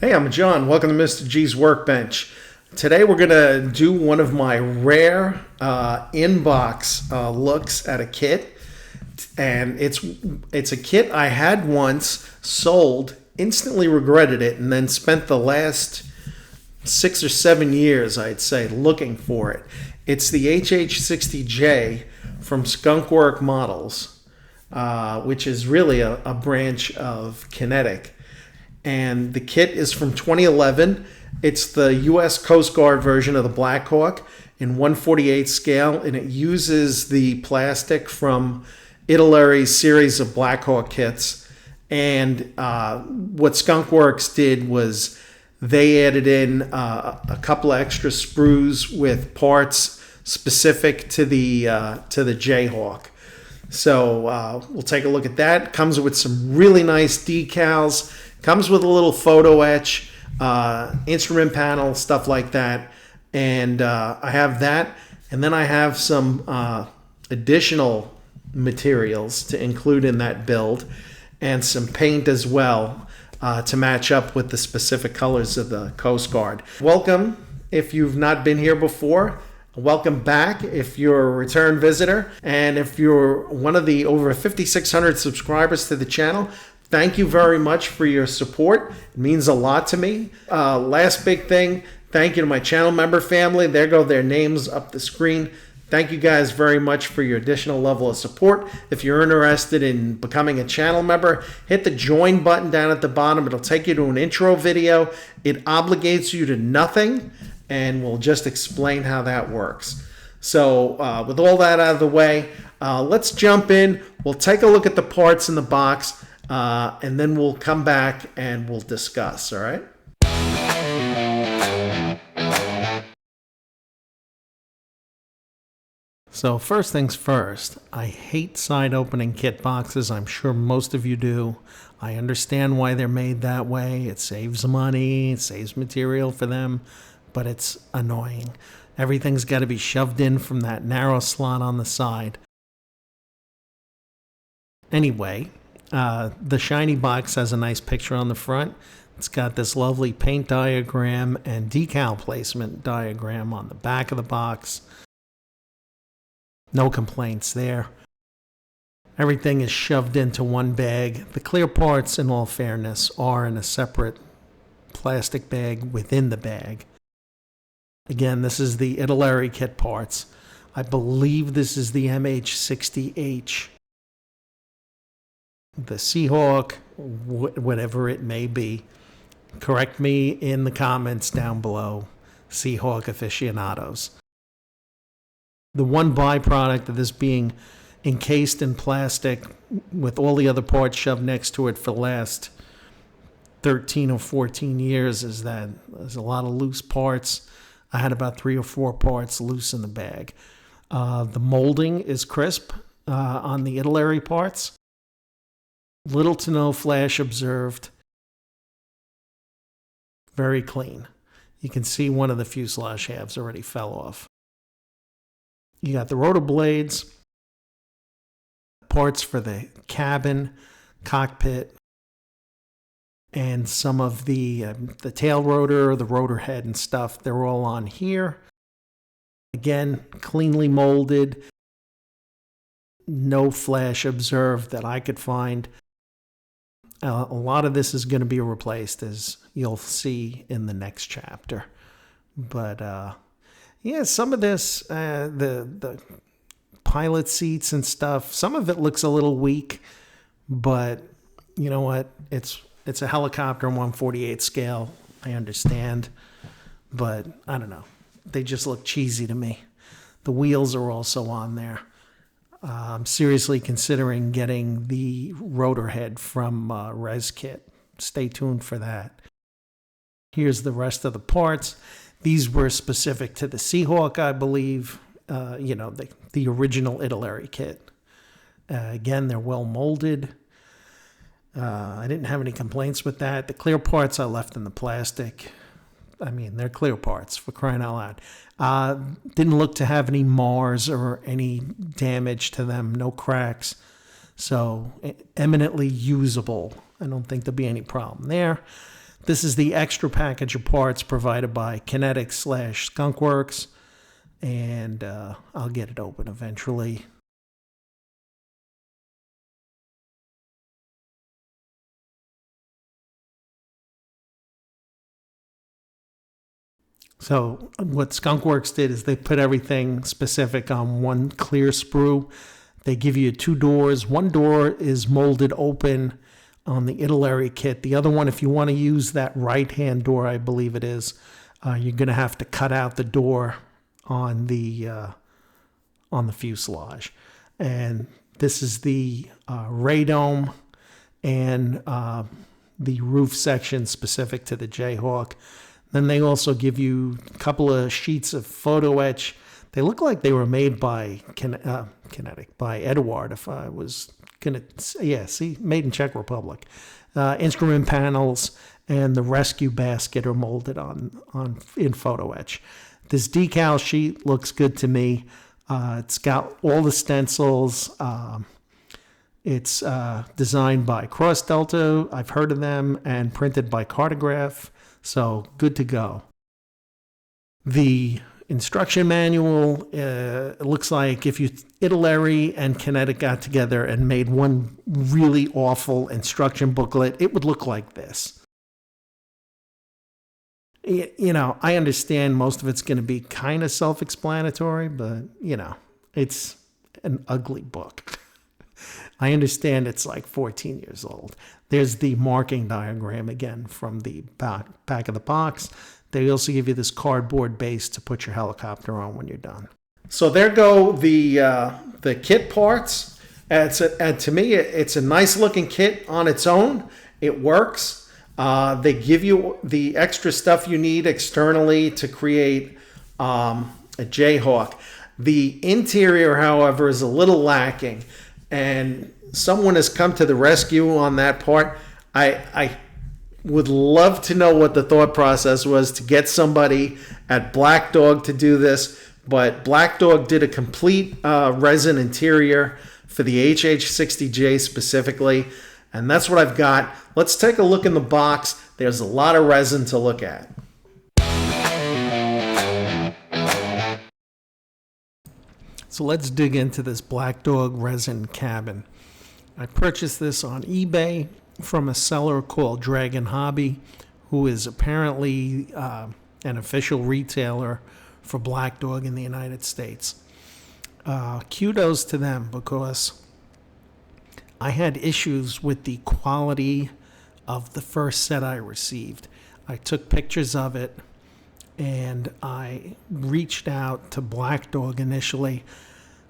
Hey, I'm John. Welcome to Mr. G's Workbench. Today we're going to do one of my rare inbox looks at a kit. And it's a kit I had once, sold, instantly regretted it, and then spent the last 6 or 7 years, I'd say, looking for it. It's the HH-60J from Skunkmodels, which is really a branch of Kinetic. And the kit is from 2011. It's the U.S. Coast Guard version of the Black Hawk in 1/48 scale, and it uses the plastic from Italy's series of Black Hawk kits. And what Skunkworks did was they added in a couple of extra sprues with parts specific to the Jayhawk. So we'll take a look at that. Comes with some really nice decals. Comes with a little photo etch, instrument panel, stuff like that. And I have that. And then I have some additional materials to include in that build and some paint as well to match up with the specific colors of the Coast Guard. Welcome if you've not been here before. Welcome back if you're a return visitor. And if you're one of the over 5,600 subscribers to the channel, thank you very much for your support. It means a lot to me. Last big thing, thank you to my channel member family. There go their names up the screen. Thank you guys very much for your additional level of support. If you're interested in becoming a channel member, hit the join button down at the bottom. It'll take you to an intro video. It obligates you to nothing, and we'll just explain how that works. So with all that out of the way, let's jump in. We'll take a look at the parts in the box. And then we'll come back and we'll discuss, all right? So first things first, I hate side opening kit boxes. I'm sure most of you do. I understand why they're made that way. It saves money, it saves material for them, but it's annoying. Everything's got to be shoved in from that narrow slot on the side. Anyway, the shiny box has a nice picture on the front. It's got this lovely paint diagram and decal placement diagram on the back of the box. No complaints there. Everything is shoved into one bag. The clear parts, in all fairness, are in a separate plastic bag within the bag. Again, this is the Italy kit parts. I believe this is the HH-60H. The Seahawk, whatever it may be. Correct me in the comments down below, Seahawk aficionados. The one byproduct of this being encased in plastic with all the other parts shoved next to it for the last 13 or 14 years is that there's a lot of loose parts. I had about 3 or 4 parts loose in the bag. The molding is crisp on the Italy parts. Little to no flash observed. Very clean. You can see one of the fuselage halves already fell off. You got the rotor blades, parts for the cabin, cockpit, and some of the tail rotor, the rotor head and stuff. They're all on here. Again, cleanly molded. No flash observed that I could find. A lot of this is going to be replaced, as you'll see in the next chapter. But yeah, some of this, the pilot seats and stuff, some of it looks a little weak. But you know what? It's a helicopter in 1/48 scale. I understand, but I don't know. They just look cheesy to me. The wheels are also on there. I'm seriously considering getting the rotor head from Res Kit. Stay tuned for that. Here's the rest of the parts. These were specific to the Seahawk, I believe. The original Italy kit. Again, they're well molded. I didn't have any complaints with that. The clear parts I left in the plastic. I mean, they're clear parts, for crying out loud. Didn't look to have any mars or any damage to them, no cracks. So eminently usable. I don't think there'll be any problem there. This is the extra package of parts provided by Kinetic/Skunkworks, and I'll get it open eventually. So what Skunkworks did is they put everything specific on one clear sprue. They give you 2 doors. One door is molded open on the Italy kit. The other one, if you want to use that right-hand door, I believe it is, you're going to have to cut out the door on the fuselage. And this is the radome and the roof section specific to the Jayhawk. Then they also give you a couple of sheets of photo etch. They look like they were made by Kinetic, by Eduard, if I was going to, yeah, see, made in Czech Republic. Instrument panels and the rescue basket are molded in photo etch. This decal sheet looks good to me. It's got all the stencils. It's designed by Cross Delta, I've heard of them, and printed by Cartograph. So good to go. The instruction manual, it looks like if Italy and Kinetic got together and made one really awful instruction booklet, it would look like this. You know, I understand most of it's going to be kind of self-explanatory, but, you know, it's an ugly book. I understand it's like 14 years old. There's the marking diagram again from the back of the box. They also give you this cardboard base to put your helicopter on when you're done. So there go the kit parts. And to me, it's a nice looking kit on its own. It works. They give you the extra stuff you need externally to create a Jayhawk. The interior, however, is a little lacking. And someone has come to the rescue on that part. I would love to know what the thought process was to get somebody at Black Dog to do this, but Black Dog did a complete resin interior for the HH-60J specifically, and that's what I've got. Let's take a look in the box. There's a lot of resin to look at. So let's dig into this Black Dog Resin cabin. I purchased this on eBay from a seller called Dragon Hobby, who is apparently an official retailer for Black Dog in the United States. Kudos to them, because I had issues with the quality of the first set I received. I took pictures of it, and I reached out to Black Dog initially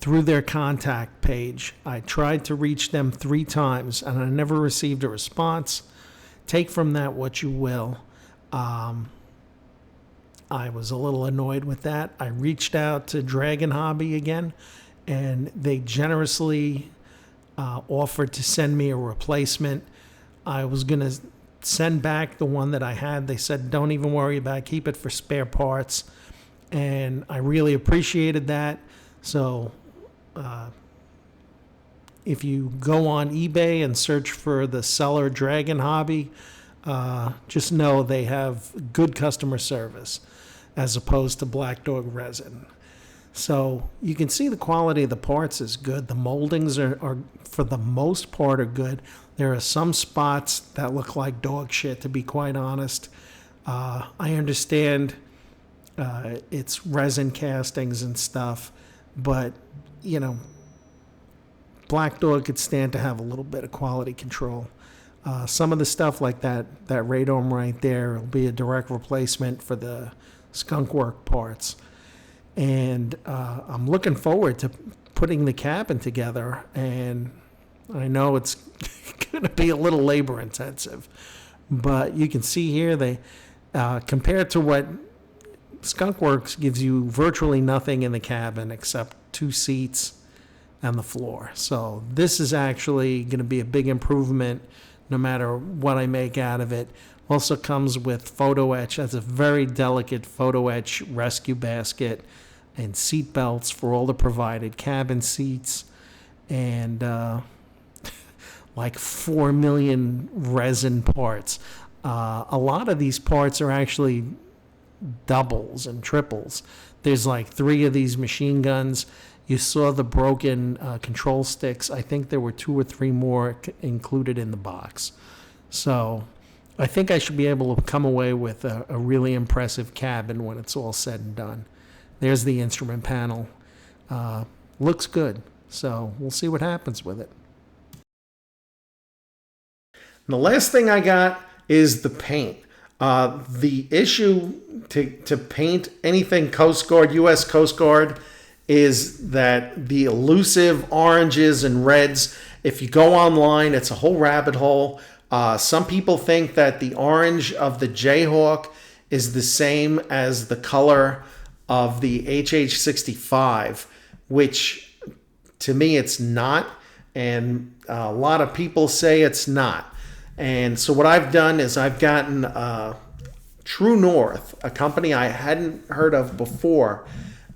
through their contact page. I tried to reach them 3 times, and I never received a response. Take from that what you will. I was a little annoyed with that. I reached out to Dragon Hobby again, and they generously offered to send me a replacement. I was going to send back the one that I had. They said, don't even worry about it. Keep it for spare parts. And I really appreciated that. So if you go on eBay and search for the seller Dragon Hobby, just know they have good customer service as opposed to Black Dog Resin. So you can see the quality of the parts is good. The moldings are for the most part, are good. There are some spots that look like dog shit, to be quite honest. I understand it's resin castings and stuff, but, you know, Black Dog could stand to have a little bit of quality control. Some of the stuff like that radome right there will be a direct replacement for the Skunkworks parts. And I'm looking forward to putting the cabin together, and I know it's going to be a little labor intensive, but you can see here they compared to what Skunkworks gives you virtually nothing in the cabin except 2 seats and the floor. So this is actually going to be a big improvement no matter what I make out of it. Also comes with photo etch. That's a very delicate photo etch rescue basket and seat belts for all the provided cabin seats, and like 4 million resin parts. A lot of these parts are actually doubles and triples. There's like 3 of these machine guns. You saw the broken control sticks. I think there were 2 or 3 more included in the box. So I think I should be able to come away with a really impressive cabin when it's all said and done. There's the instrument panel. Looks good. So we'll see what happens with it. And the last thing I got is the paint. The issue to paint anything Coast Guard, U.S. Coast Guard, is that the elusive oranges and reds, if you go online, it's a whole rabbit hole. Some people think that the orange of the Jayhawk is the same as the color of the HH-65, which to me it's not, and a lot of people say it's not. And so what I've done is I've gotten True North, a company I hadn't heard of before,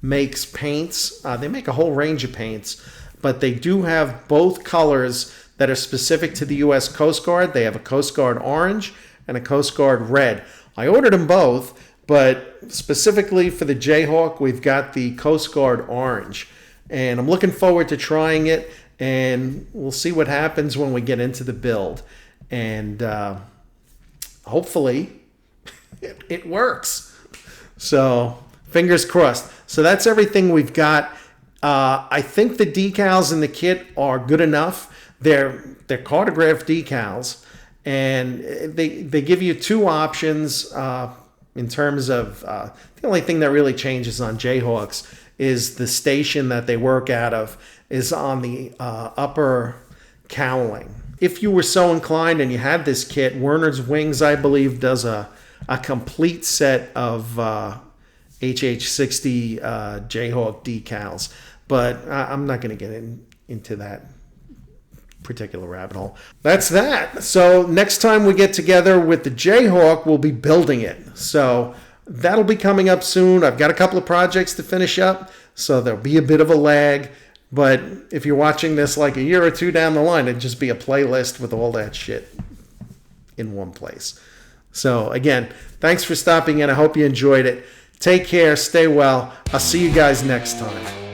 makes paints. They make a whole range of paints, but they do have both colors that are specific to the U.S. Coast Guard. They have a Coast Guard orange and a Coast Guard red. I ordered them both, but specifically for the Jayhawk, we've got the Coast Guard orange. And I'm looking forward to trying it, and we'll see what happens when we get into the build. And hopefully it works. So fingers crossed. So that's everything we've got. I think the decals in the kit are good enough. They're cartograph decals, and they give you 2 options in terms of the only thing that really changes on Jayhawks is the station that they work out of is on the upper cowling. If you were so inclined and you had this kit, Werner's Wings, I believe, does a complete set of HH-60 Jayhawk decals. But I'm not going to get into that particular rabbit hole. That's that. So next time we get together with the Jayhawk, we'll be building it. So that'll be coming up soon. I've got a couple of projects to finish up, so there'll be a bit of a lag. But if you're watching this like a year or 2 down the line, it'd just be a playlist with all that shit in one place. So again, thanks for stopping in. I hope you enjoyed it. Take care. Stay well. I'll see you guys next time.